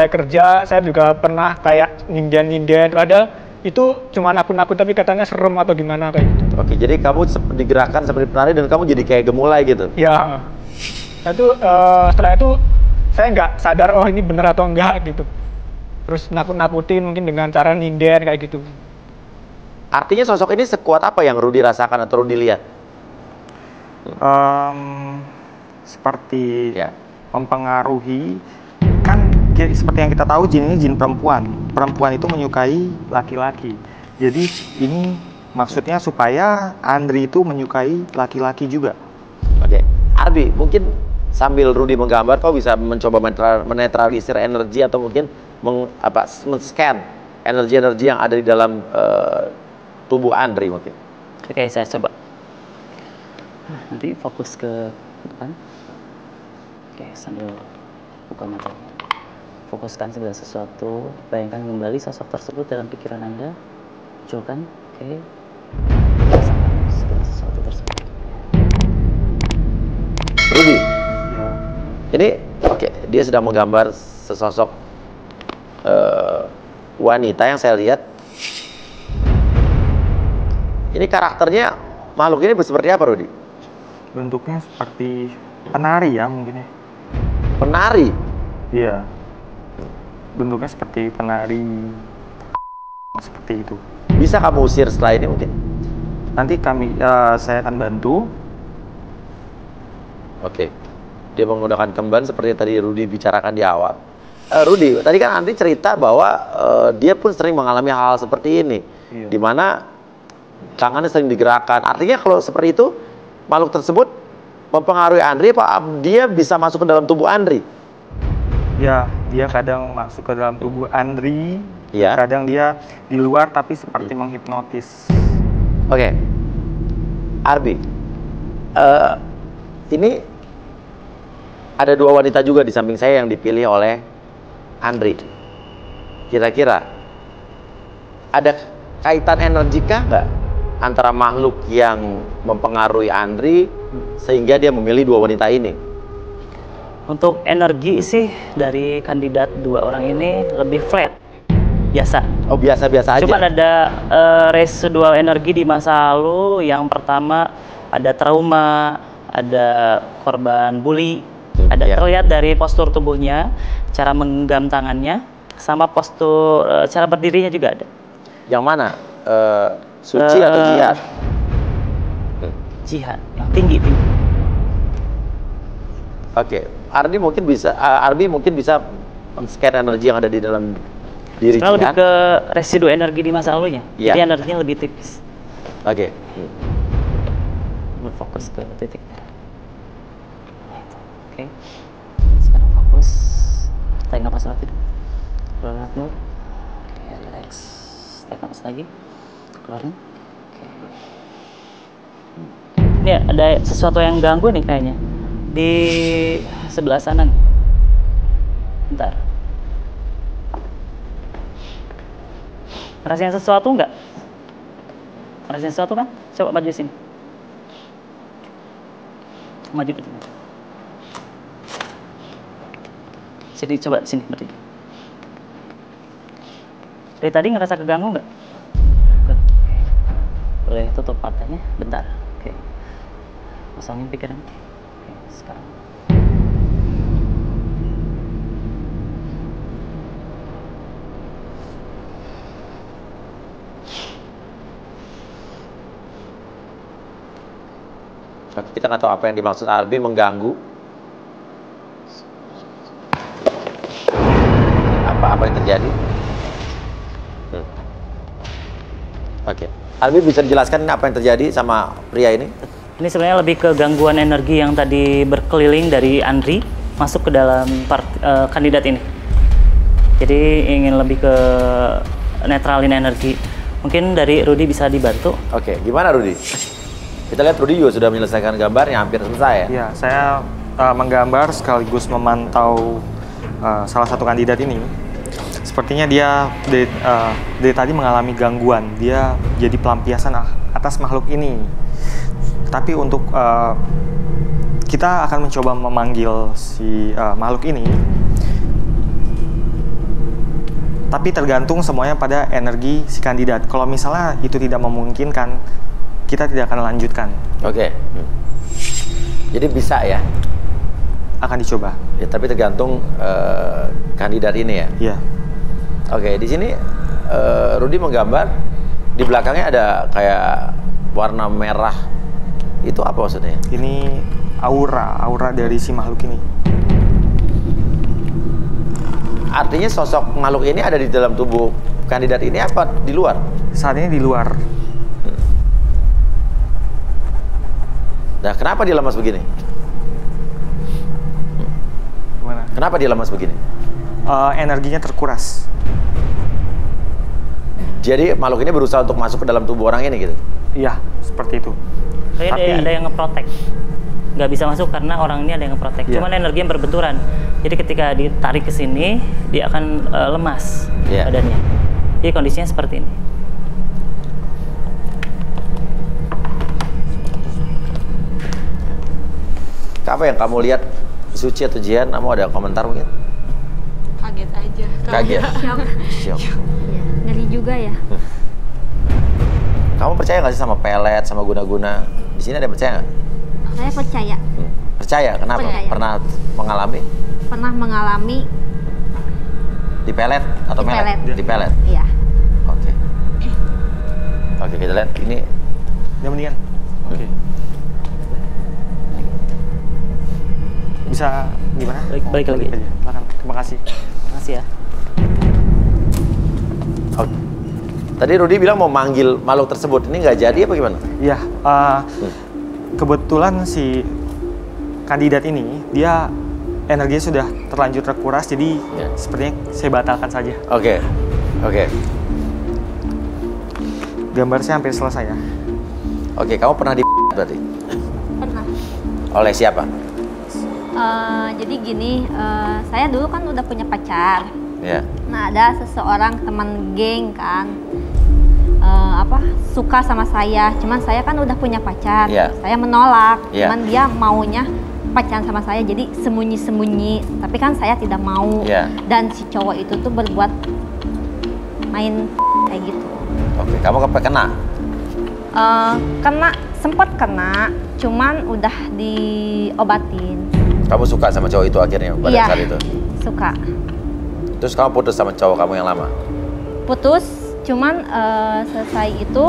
saya kerja, saya juga pernah kayak nyinden-nyinden. Padahal itu cuma akun-akun tapi katanya serem atau gimana kayak gitu. Oke, jadi kamu digerakkan seperti penari dan kamu jadi kayak gemulai gitu? Ya, itu setelah itu saya nggak sadar oh ini bener atau enggak gitu. Terus nakut-nakutin mungkin dengan cara nyinden kayak gitu. Artinya sosok ini sekuat apa yang Rudy rasakan atau Rudy lihat? Seperti mempengaruhi, kan seperti yang kita tahu jin ini jin perempuan. Perempuan itu menyukai laki-laki. Jadi ini maksudnya supaya Andri itu menyukai laki-laki juga. Oke, Arbi, mungkin sambil Rudy menggambar, kau bisa mencoba menetralisir energi atau mungkin men-scan energi-energi yang ada di dalam tubuh Andri mungkin. Oke, saya coba. Nanti fokus ke depan. Oke, sambil buka matanya. Fokuskan segala sesuatu. Bayangkan kembali sosok tersebut dalam pikiran Anda. Munculkan. Oke. Rasakan segala sesuatu tersebut. Rudy. Ini dia sedang menggambar sesosok wanita yang saya lihat. Ini karakternya makhluk ini seperti apa, Rudy? Bentuknya seperti penari ya mungkin ya. Penari? Iya. Bentuknya seperti penari. Seperti itu. Bisa kamu usir setelah ini mungkin? Nanti saya akan bantu. Oke. Dia menggunakan kemban seperti tadi Rudy bicarakan di awal. Rudy, tadi kan Andri cerita bahwa dia pun sering mengalami hal seperti ini. Iya. Di mana tangannya sering digerakkan. Artinya kalau seperti itu, makhluk tersebut mempengaruhi Andri, apa dia bisa masuk ke dalam tubuh Andri? Ya, dia kadang masuk ke dalam tubuh Andri. Ya. Kadang dia di luar tapi seperti menghipnotis. Oke. Arbi, ini ada dua wanita juga di samping saya yang dipilih oleh Andri. Kira-kira ada kaitan energikah nggak antara makhluk yang mempengaruhi Andri sehingga dia memilih dua wanita ini? Untuk energi sih dari kandidat dua orang ini lebih flat, biasa. Oh, biasa-biasa aja. Cuma ada residual energi di masa lalu. Yang pertama ada trauma, ada korban bully, ada terlihat dari postur tubuhnya, cara menggenggam tangannya, sama postur cara berdirinya juga ada. Yang mana? Suci atau jihad? Jihad, yang tinggi. Oke, Arbi mungkin bisa men-scan energi yang ada di dalam diri jihad. Lebih jihad. ke residu energi di masa lalunya, Iya. jadi energinya lebih tipis. Oke. Berfokus ke titiknya. Oke, sekarang fokus. Tarik nafas lagi. Keluarin dulu. Oke, relax. Tarik nafas lagi. Keluarin. Oke. Ini ada sesuatu yang ganggu nih kayaknya di sebelah sana nih. Bentar. Ngerasain sesuatu nggak? Ngerasain sesuatu kan? Coba maju sini. Maju ke sini. Sini, coba sini berdiri. Dari tadi ngerasa keganggu nggak? Boleh tutup matanya bentar. Oke. Pasangin pikiran. Oke, sekarang. Kita nggak tahu apa yang dimaksud Arbi mengganggu. Apa yang terjadi? Oke. Arbi bisa dijelaskan apa yang terjadi sama pria ini? Ini sebenarnya lebih ke gangguan energi yang tadi berkeliling dari Andri masuk ke dalam kandidat ini. Jadi ingin lebih ke netralin energi. Mungkin dari Rudy bisa dibantu. Oke, gimana Rudy? Kita lihat Rudy juga sudah menyelesaikan gambarnya, hampir selesai ya? Ya, saya menggambar sekaligus memantau salah satu kandidat ini. Sepertinya dia dari tadi mengalami gangguan. Dia jadi pelampiasan atas makhluk ini. Tapi untuk kita akan mencoba memanggil si makhluk ini. Tapi tergantung semuanya pada energi si kandidat. Kalau misalnya itu tidak memungkinkan, kita tidak akan lanjutkan. Oke. Jadi bisa ya? Akan dicoba. Ya, tapi tergantung kandidat ini ya? Iya. Oke, di sini Rudy menggambar, di belakangnya ada kayak warna merah. Itu apa maksudnya? Ini aura dari si makhluk ini. Artinya sosok makhluk ini ada di dalam tubuh kandidat ini apa di luar? Saat ini di luar. Nah, kenapa dia lemas begini? Gimana? Kenapa dia lemas begini? Energinya terkuras. Jadi makhluk ini berusaha untuk masuk ke dalam tubuh orang ini gitu? Iya, seperti itu. Tapi ada yang ngeprotek. Nggak bisa masuk karena orang ini ada yang ngeprotek. Iya. Cuman energi yang berbenturan. Jadi ketika ditarik ke sini, dia akan lemas Iya. badannya. Jadi kondisinya seperti ini. Apa yang kamu lihat, Suci atau Jian? Kamu ada komentar mungkin? Kaget aja. Kaget? Shock. Syok. Ya, ngeri juga ya. Kamu percaya nggak sih sama pelet, sama guna-guna? Di sini ada yang percaya nggak? Saya percaya. Percaya? Kenapa? Percaya. Pernah mengalami? Pernah mengalami. Di pelet atau Di melet? pelet. Di pelet. Iya. Oke. Oke, kita lihat. Ini Udah mendingan? Oke. Bisa gimana? Balik lagi. aja. Silakan. Terima kasih. Makasih ya. oke. Tadi Rudy bilang mau manggil makhluk tersebut. Ini nggak jadi apa gimana? Iya, kebetulan si kandidat ini dia energinya sudah terlanjur terkuras, jadi Ya. sepertinya saya batalkan saja. Oke. Oke. Gambar saya hampir selesai ya. Oke, kamu pernah di berarti? Pernah. Oleh siapa? Jadi gini, saya dulu kan udah punya pacar. Ya. Nah, ada seseorang teman geng kan, suka sama saya. Cuman saya kan udah punya pacar. Iya. Saya menolak. Iya. Cuman dia maunya pacaran sama saya, jadi sembunyi-sembunyi. Tapi kan saya tidak mau. Iya. Dan si cowok itu tuh berbuat main kayak gitu. Oke, kamu kena? Sempat kena, cuman udah diobatin. Kamu suka sama cowok itu akhirnya pada Iya, saat itu? suka. Terus kamu putus sama cowok kamu yang lama? Putus, cuman selesai itu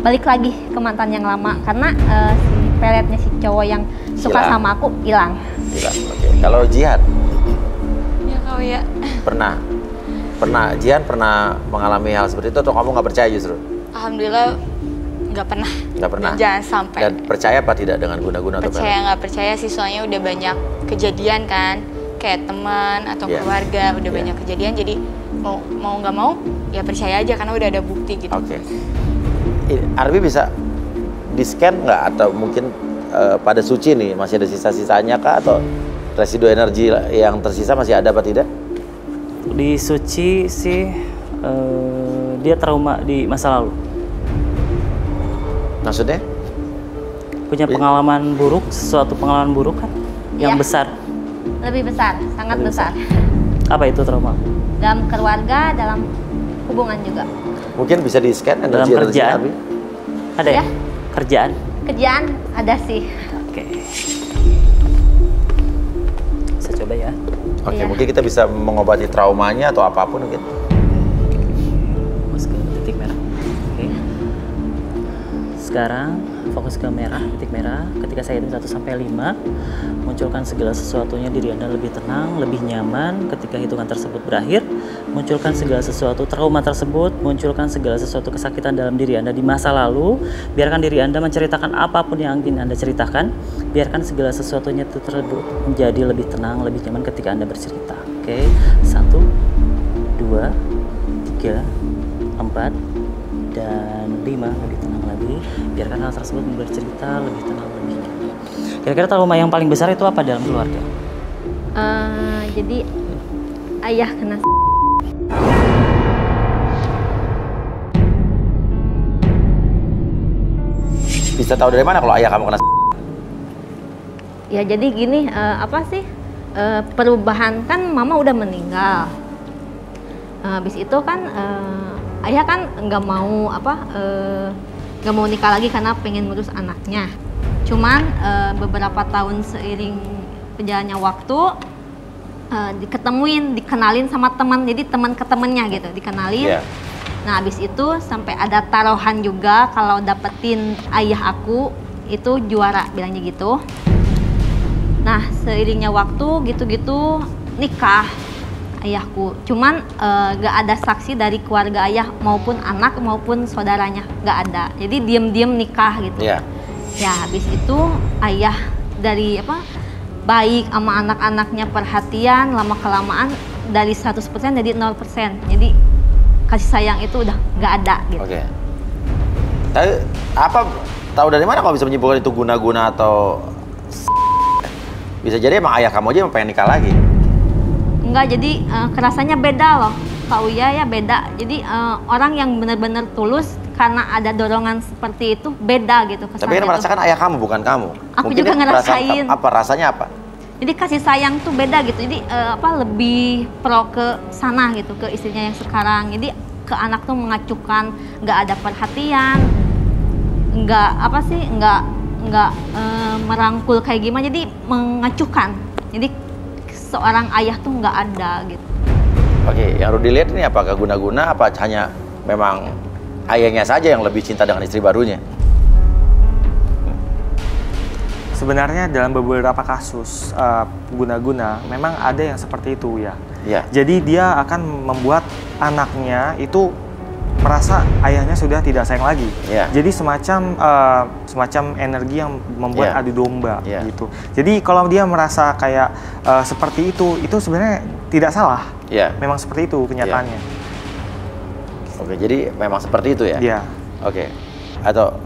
balik lagi ke mantan yang lama karena si peletnya si cowok yang suka Hilang. sama aku hilang. Gila. Oke. Kalau Jihan Ya kau ya. pernah? Jihan pernah mengalami hal seperti itu atau kamu nggak percaya justru? Alhamdulillah nggak pernah. Nggak pernah. Dan jangan sampai. Dan percaya apa tidak dengan guna-guna atau Percaya nggak percaya sih, soalnya udah banyak kejadian kan, kayak teman atau Iya. keluarga udah Iya. banyak kejadian, jadi mau nggak mau ya percaya aja karena udah ada bukti gitu. Oke. Arbi bisa di-scan nggak atau mungkin pada Suci nih masih ada sisa-sisanya kah atau residu energi yang tersisa masih ada apa tidak? Di Suci sih dia trauma di masa lalu. Maksudnya? Punya pengalaman buruk, suatu pengalaman buruk kan yang Iya. besar. Lebih besar, sangat Lebih besar. Apa itu trauma? Dalam keluarga, dalam hubungan juga. Mungkin bisa di-scan Dalam energi kerjaan? Arbi? Ada ya? Ya. Kerjaan? Kerjaan ada sih. Oke. Bisa coba ya. Oke, Iya. mungkin kita bisa mengobati traumanya atau apapun mungkin. Fokus ke titik merah. Oke. Sekarang fokus ke merah, titik merah. Ketika saya hitung 1 sampai 5, munculkan segala sesuatunya diri Anda lebih tenang, lebih nyaman. Ketika hitungan tersebut berakhir, munculkan segala sesuatu trauma tersebut, munculkan segala sesuatu kesakitan dalam diri Anda di masa lalu. Biarkan diri Anda menceritakan apapun yang ingin Anda ceritakan. Biarkan segala sesuatunya itu tersebut menjadi lebih tenang, lebih nyaman ketika Anda bercerita. Oke, 1, 2, 3, 4, dan 5. Lebih tenang lagi. Biarkan hal tersebut bercerita lebih tenang, lebih nyaman. Kira-kira trauma yang paling besar itu apa dalam keluarga? Jadi ayah kena Bisa tahu dari mana kalau ayah kamu kena? ya jadi gini, perubahan kan mama udah meninggal. Habis itu kan ayah kan nggak mau nggak mau nikah lagi karena pengen ngurus anaknya. Cuman beberapa tahun seiring berjalannya waktu dikenalin sama teman, jadi teman ke temennya gitu, dikenalin. Nah habis itu sampai ada taruhan juga kalau dapetin ayah aku itu juara, bilangnya gitu. Nah seiringnya waktu gitu-gitu nikah ayahku, cuman gak ada saksi dari keluarga ayah maupun anak maupun saudaranya, gak ada. Jadi diem-diem nikah gitu. Ya habis itu ayah dari baik sama anak-anaknya, perhatian, lama kelamaan dari 100% jadi 0%. Jadi kasih sayang itu udah gak ada gitu. Oke. Tapi tahu dari mana kalau bisa menyimpulkan itu guna-guna atau bisa jadi emang ayah kamu aja yang pengen nikah lagi? Enggak, jadi kerasanya beda loh Kak Uya, ya beda. Jadi orang yang benar-benar tulus karena ada dorongan seperti itu beda gitu kesannya. Tapi kan merasakan ayah kamu, bukan kamu. Aku mungkin juga ngerasain. Rasanya apa? Jadi kasih sayang tuh beda gitu. Jadi lebih pro ke sana gitu, ke istrinya yang sekarang. Jadi ke anak tuh mengacuhkan, nggak ada perhatian, nggak merangkul kayak gimana. Jadi mengacuhkan. Jadi seorang ayah tuh nggak ada gitu. Oke, yang Rudy lihat ini apakah guna-guna, apa hanya memang ayahnya saja yang lebih cinta dengan istri barunya? Sebenarnya dalam beberapa kasus guna-guna memang ada yang seperti itu ya. Jadi dia akan membuat anaknya itu merasa ayahnya sudah tidak sayang lagi. Jadi semacam energi yang membuat adu domba gitu. Jadi kalau dia merasa kayak seperti itu sebenarnya tidak salah. Memang seperti itu kenyataannya. Oke, jadi memang seperti itu ya? Iya. Oke. Atau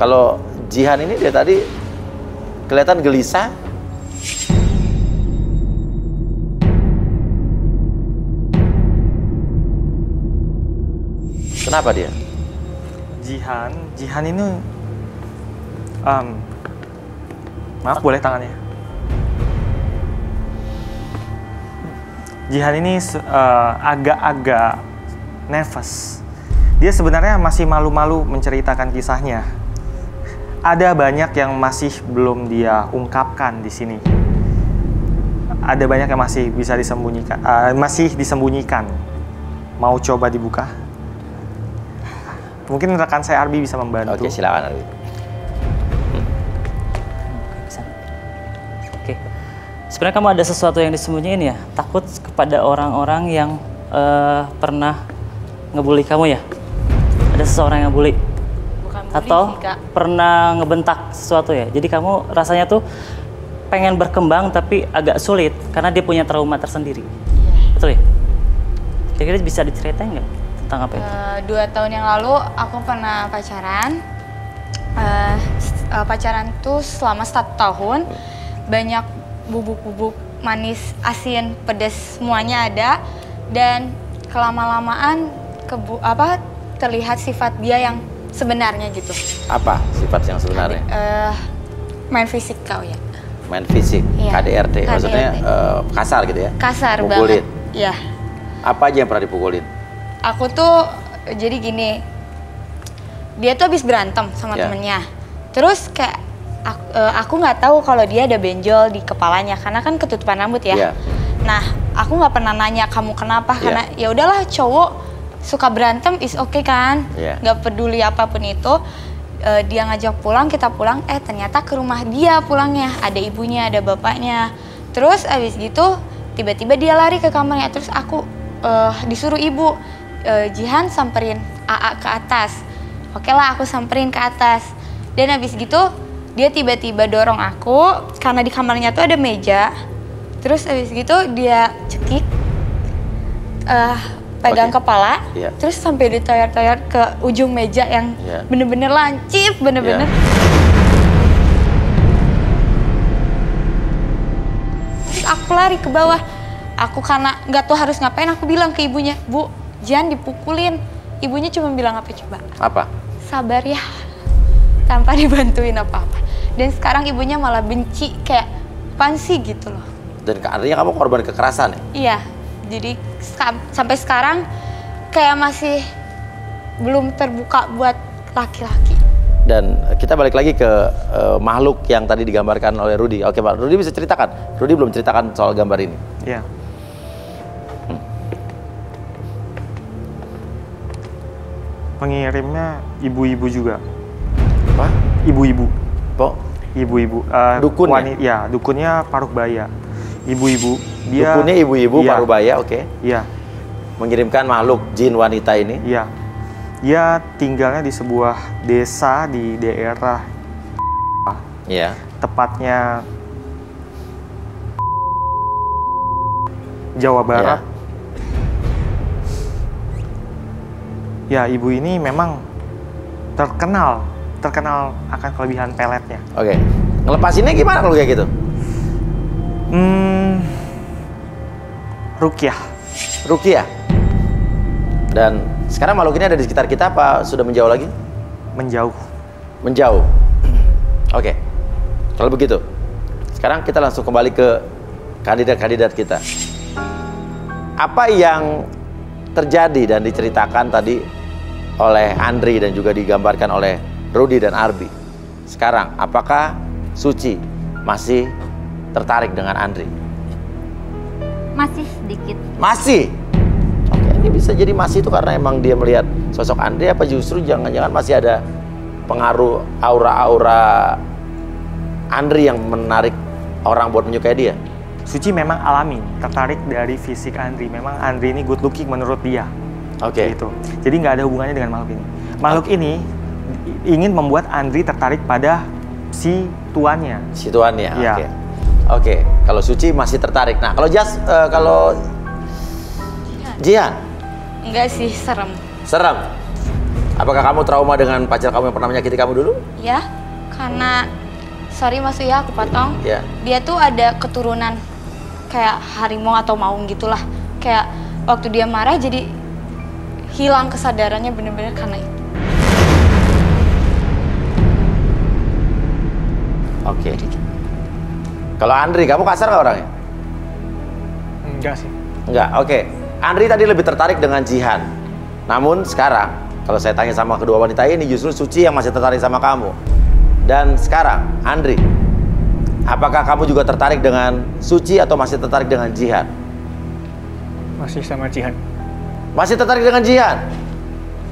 kalau Jihan ini dia tadi kelihatan gelisah. Kenapa dia? Jihan ini maaf, boleh tangannya? Jihan ini agak-agak nervous. Dia sebenarnya masih malu-malu menceritakan kisahnya. Ada banyak yang masih belum dia ungkapkan di sini. Ada banyak yang masih bisa disembunyikan. Mau coba dibuka? Mungkin rekan saya Arbi bisa membantu. Oke, silakan Arbi. Oke. Sebenarnya kamu ada sesuatu yang disembunyiin ya? Takut kepada orang-orang yang pernah ngebully kamu ya? Ada seseorang yang bully? Bukan bully Atau sih, Kak. pernah ngebentak sesuatu ya? Jadi kamu rasanya tuh pengen berkembang tapi agak sulit karena dia punya trauma tersendiri. Betul ya? Kira-kira bisa diceritain nggak tentang apa itu? 2 tahun yang lalu aku pernah pacaran. Pacaran tuh selama 1 tahun. Banyak bubuk-bubuk manis, asin, pedas semuanya ada. Dan kelama-lamaan terlihat sifat dia yang sebenarnya gitu. Apa sifat yang sebenarnya? Main fisik kau ya. Main fisik, KDRT. Maksudnya kasar gitu ya? Kasar Pukulin. banget. Iya. Apa aja yang pernah dipukulin? Aku tuh jadi gini, dia tuh habis berantem sama temennya. Terus kayak aku nggak tahu kalau dia ada benjol di kepalanya karena kan ketutupan rambut ya. Nah, aku nggak pernah nanya kamu kenapa karena ya udahlah cowok suka berantem is okay kan, nggak peduli apapun itu. Dia ngajak pulang, kita pulang, ternyata ke rumah dia pulangnya, ada ibunya, ada bapaknya. Terus abis gitu tiba-tiba dia lari ke kamarnya, terus aku disuruh ibu, Jihan samperin AA ke atas. Oke lah, aku samperin ke atas. Dan abis gitu dia tiba-tiba dorong aku karena di kamarnya tuh ada meja. Terus abis gitu dia cekik, pegang kepala, terus sampai ditoyor-toyor ke ujung meja yang bener-bener lancip, bener-bener. Terus aku lari ke bawah. Aku karena nggak tahu harus ngapain, aku bilang ke ibunya, Bu, jangan dipukulin. Ibunya cuma bilang apa coba? Apa? Sabar ya, tanpa dibantuin apa-apa. Dan sekarang ibunya malah benci, kayak apaan sih gitu loh. Dan artinya kamu korban kekerasan ya? Iya. Jadi sampai sekarang kayak masih belum terbuka buat laki-laki. Dan kita balik lagi ke makhluk yang tadi digambarkan oleh Rudy. Oke Pak, Rudy bisa ceritakan. Rudy belum ceritakan soal gambar ini. Ya. Pengirimnya ibu-ibu juga. Apa? Ibu-ibu. Kok? Ibu-ibu. Dukun ya? Ya, dukunnya Parubaya. Ibu-ibu. Dia. Dukunnya ibu-ibu Iya. Parubaya, oke. Iya. Mengirimkan makhluk jin wanita ini. Iya. Dia tinggalnya di sebuah desa di daerah, Iya. tepatnya Jawa Barat. Ya, ibu ini memang terkenal akan kelebihan peletnya. Oke. Ngelepasinnya gimana kalau kayak gitu? Rukyah. Rukiah. Dan sekarang makhluk ini ada di sekitar kita apa sudah menjauh lagi? Menjauh. Menjauh. Oke. Kalau begitu, sekarang kita langsung kembali ke kandidat-kandidat kita. Apa yang terjadi dan diceritakan tadi oleh Andri dan juga digambarkan oleh Rudy dan Arbi. Sekarang, apakah Suci masih tertarik dengan Andri? Masih sedikit. Masih? Oke, ini bisa jadi masih itu karena emang dia melihat sosok Andri, apa justru jangan-jangan masih ada pengaruh aura-aura Andri yang menarik orang buat menyukai dia? Suci memang alami, tertarik dari fisik Andri. Memang Andri ini good looking menurut dia. Oke. Gitu. Jadi nggak ada hubungannya dengan makhluk ini. Makhluk ini ingin membuat Andri tertarik pada si tuannya. Si tuannya, Iya. oke. Oke, kalau Suci masih tertarik. Nah, kalau Jas, kalau Jihan, Enggak sih, serem. serem. Apakah kamu trauma dengan pacar kamu yang pernah menyakiti kamu dulu? Ya, karena sorry Mas Uya aku potong. Ya. Dia tuh ada keturunan kayak harimau atau maung gitulah. Kayak waktu dia marah jadi hilang kesadarannya bener-bener karena itu. Oke. Kalau Andri, kamu kasar nggak orangnya? Enggak sih. Enggak, oke. Andri tadi lebih tertarik dengan Jihan. Namun sekarang, kalau saya tanya sama kedua wanita ini, justru Suci yang masih tertarik sama kamu. Dan sekarang, Andri, apakah kamu juga tertarik dengan Suci atau masih tertarik dengan Jihan? Masih sama Jihan. Masih tertarik dengan Jihan?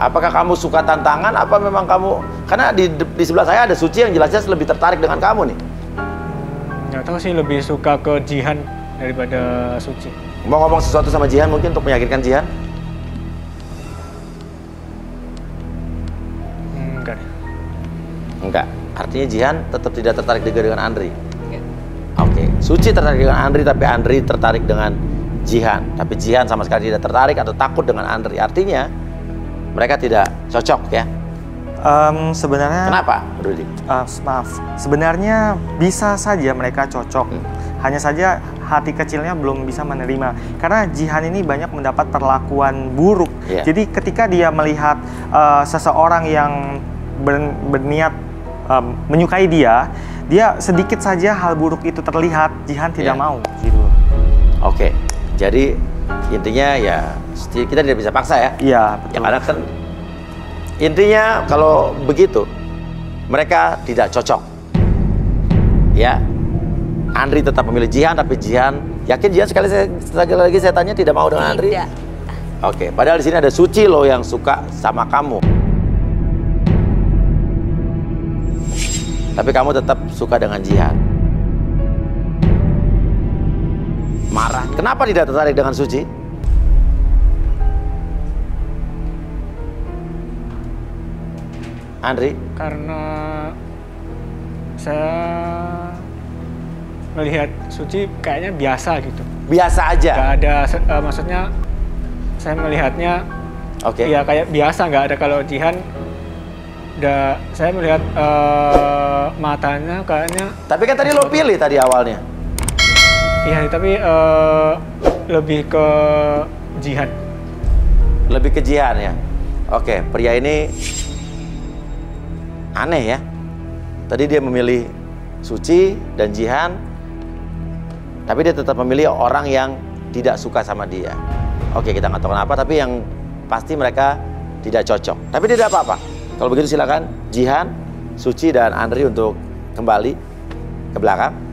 Apakah kamu suka tantangan, apa memang kamu... Karena di sebelah saya ada Suci yang jelasnya lebih tertarik dengan kamu nih. Nggak tahu sih, lebih suka ke Jihan daripada Suci. Mau ngomong sesuatu sama Jihan mungkin untuk meyakinkan Jihan? Enggak deh. Enggak. Artinya Jihan tetap tidak tertarik juga dengan Andri? Oke. Suci tertarik dengan Andri, tapi Andri tertarik dengan Jihan. Tapi Jihan sama sekali tidak tertarik atau takut dengan Andri. Artinya mereka tidak cocok ya? Sebenarnya... Kenapa, Rudy? Maaf, sebenarnya bisa saja mereka cocok. Hanya saja hati kecilnya belum bisa menerima. Karena Jihan ini banyak mendapat perlakuan buruk. Iya. Jadi ketika dia melihat seseorang yang berniat menyukai dia sedikit saja hal buruk itu terlihat, Jihan tidak Iya. mau. Gitu. Oke. Jadi intinya ya kita tidak bisa paksa ya? Iya, Ya betul. karena kan intinya kalau begitu mereka tidak cocok. Ya. Andri tetap memilih Jihan, tapi Jihan yakin Jihan sekali lagi saya tanya tidak mau dengan Andri? Tidak. Oke, padahal di sini ada Suci loh yang suka sama kamu. Tapi kamu tetap suka dengan Jihan. Marah. Kenapa tidak tertarik dengan Suci? Andri? Karena saya melihat Suci kayaknya biasa gitu. Biasa aja. Nggak ada, maksudnya saya melihatnya Oke. ya kayak biasa, nggak ada. Kalau Jihan, saya melihat matanya kayaknya, Tapi kan tadi lo pilih tadi awalnya. iya tapi lebih ke Jihan. Lebih ke Jihan ya. Oke, pria ini aneh ya. Tadi dia memilih Suci dan Jihan, tapi dia tetap memilih orang yang tidak suka sama dia. Oke, kita nggak tahu kenapa, tapi yang pasti mereka tidak cocok. Tapi tidak apa-apa. Kalau begitu silakan Jihan, Suci, dan Andri untuk kembali ke belakang.